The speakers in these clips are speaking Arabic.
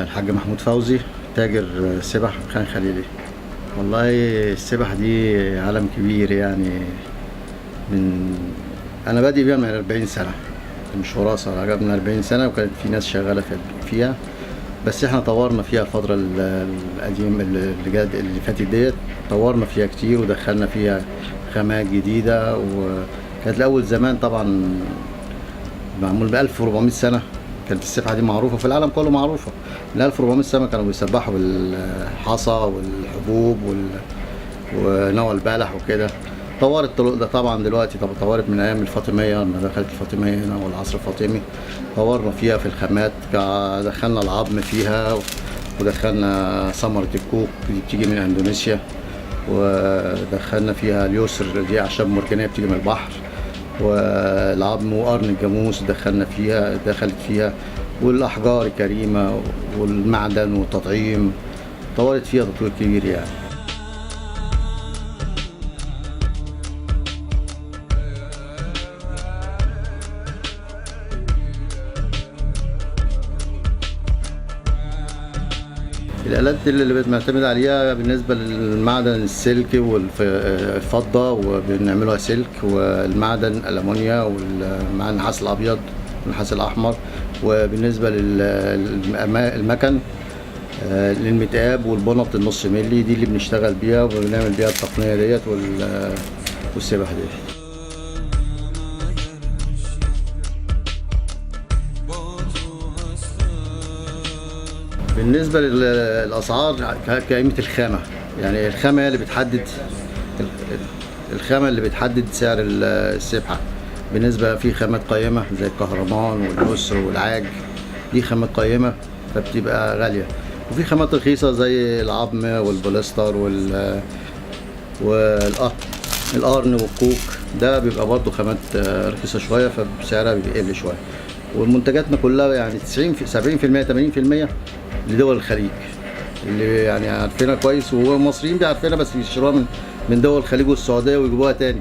الحاج محمود فوزي، تاجر سبح في خان خليلي. والله السبح دي عالم كبير يعني. انا بادئ بيها من 40 سنه، مش وراثه ولا حاجه، من 40 سنه، وكانت في ناس شغاله فيها. بس احنا طورنا فيها الفتره القديمه اللي فاتت ديت. طورنا فيها كتير ودخلنا فيها خامات جديده، وكانت الاول زمان طبعا معمول ب 1400 سنه. كانت السبحه دي معروفه في العالم كله، معروفه من 1400 سنه. كانوا بيسبحوا بالحصى والحبوب ونوى البلح وكده. طورت الطرق ده طبعا دلوقتي، طورت من ايام الفاطميه لما دخلت الفاطميه هنا والعصر الفاطمي. طورنا فيها في الخامات، دخلنا العظم فيها، ودخلنا ثمره الكوك دي بتيجي من اندونيسيا، ودخلنا فيها اليسر دي اعشاب مرجانيه بتيجي من البحر، والعظم وقرن الجاموس دخلت فيها، والاحجار الكريمه والمعدن والتطعيم. طورت فيها تطوير كبير يعني. الآلات اللي بنعتمد عليها بالنسبة للمعدن السلك والفضة، وبنعملها سلك، والمعدن الألمونيا، والمعدن النحاس الأبيض والنحاس الأحمر. وبالنسبة للمكن للمتقاب والبنط النص ملي، دي اللي بنشتغل بيها وبنعمل بيها التقنية ديت والسبح ديت. بالنسبة للأسعار كقيمة الخامة، يعني الخامة هي اللي بتحدد، الخامة اللي بتحدد سعر السبحة. بالنسبة في خامات قيمة زي الكهرمان واليسر والعاج، دي خامات قيمة فبتبقى غالية. وفي خامات رخيصة زي العظم والبوليستر والقرن والكوك، ده بيبقى برضه خامات رخيصة شوية فسعرها بيقل شوية. ومنتجاتنا كلها يعني 70% 80% لدول الخليج، اللي يعني عارفينها كويس، والمصريين بيعرفينها بس بيشتروها من دول الخليج والسعوديه ويجيبوها تاني،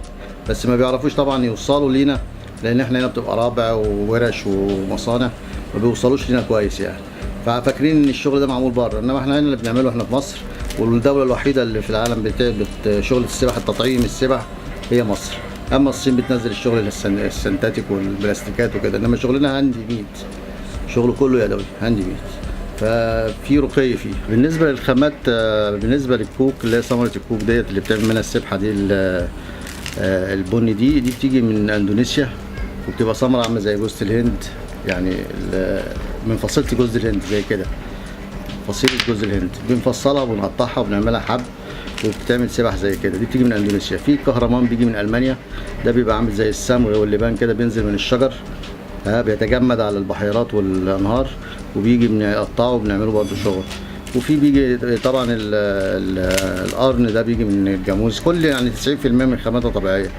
بس ما بيعرفوش طبعا يوصلوا لينا، لان احنا هنا بتبقى رابع وورش ومصانع، ما بيوصلوش لينا كويس يعني. ففاكرين ان الشغل ده معمول بره، انما احنا هنا اللي بنعمله احنا في مصر. والدوله الوحيده اللي في العالم بتثبت شغل السبح، التطعيم السبح، هي مصر. اما الصين بتنزل الشغل السنتاتيك والبلاستيكات وكده، انما شغلنا هاند ميد، شغل كله يدوي هاند ميد، ففي رقي فيه. بالنسبه للخامات، بالنسبه للكوك اللي هي ثمره الكوك ديت اللي بتعمل منها السبحه دي، البني دي بتيجي من اندونيسيا، وبتبقى ثمره عامله زي جوز الهند، يعني من فصيله جوز الهند زي كده، فصيله جوز الهند بنفصلها وبنقطعها وبنعملها حب، وبتعمل سبح زي كده. دي بتيجي من اندونيسيا. في كهرمان بيجي من المانيا، ده بيبقى عامل زي السمغ واللبان كده، بينزل من الشجر، بيتجمد على البحيرات والانهار، وبيجي بنقطعه وبنعمله برضه شغل. وفي بيجي طبعا القرن ده بيجي من الجاموس. كل يعني 90% من خاماتها طبيعيه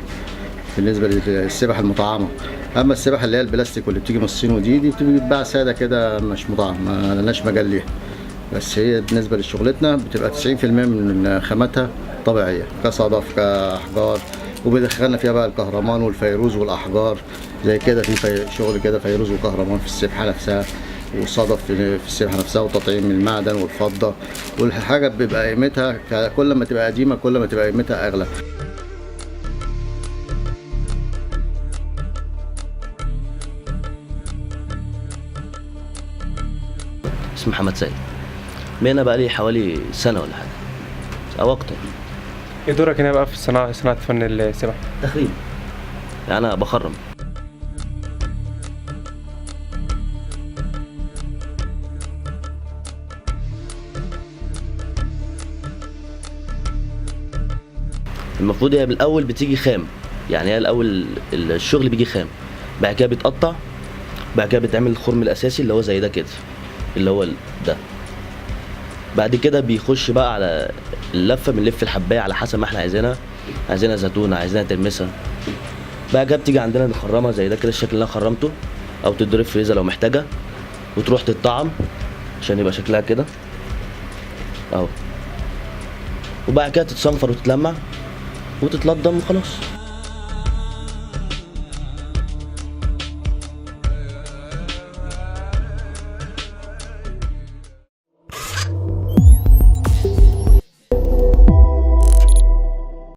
بالنسبه للسبح المطعمه. اما السبح اللي هي البلاستيك واللي بتيجي من الصين ودي بتتباع ساده كده، مش مطعم، ما لناش مجال ليها. بس هي بالنسبه لشغلتنا بتبقى 90% من خاماتها طبيعيه، كصدف كاحجار. وبيدخلنا فيها بقى الكهرمان والفيروز والاحجار زي كده. في شغل كده فيروز وكهرمان في السبحه نفسها، وصدف في السبحه نفسها، وتطعيم المعدن والفضه. والحاجه بيبقى قيمتها كل ما تبقى قديمه كل ما تبقى قيمتها اغلى. اسمي محمد سيد، هنا بقى لي حوالي سنة ولا حاجة أو أكتر. ايه دورك هنا بقى في صناعة فن السبح؟ تخريم، يعني أنا بخرم. المفروض هي بالأول بتيجي خام، يعني هي الأول الشغل بيجي خام، بعد كده بيتقطع، بعد كده بيتعمل الخرم الأساسي اللي هو زي ده كده، اللي هو ده. بعد كده بيخش بقى على اللفه، بنلف الحبايه على حسب ما احنا عايزينها زيتونه، عايزينها ترمسها. بعد كده بتيجي عندنا نخرمها زي ده كده، الشكل اللي انا خرمته، او تضرب فريزه لو محتاجه، وتروح تتطعم عشان يبقى شكلها كده اهو. وبعد كده تتصنفر وتتلمع وتتلضم وخلاص.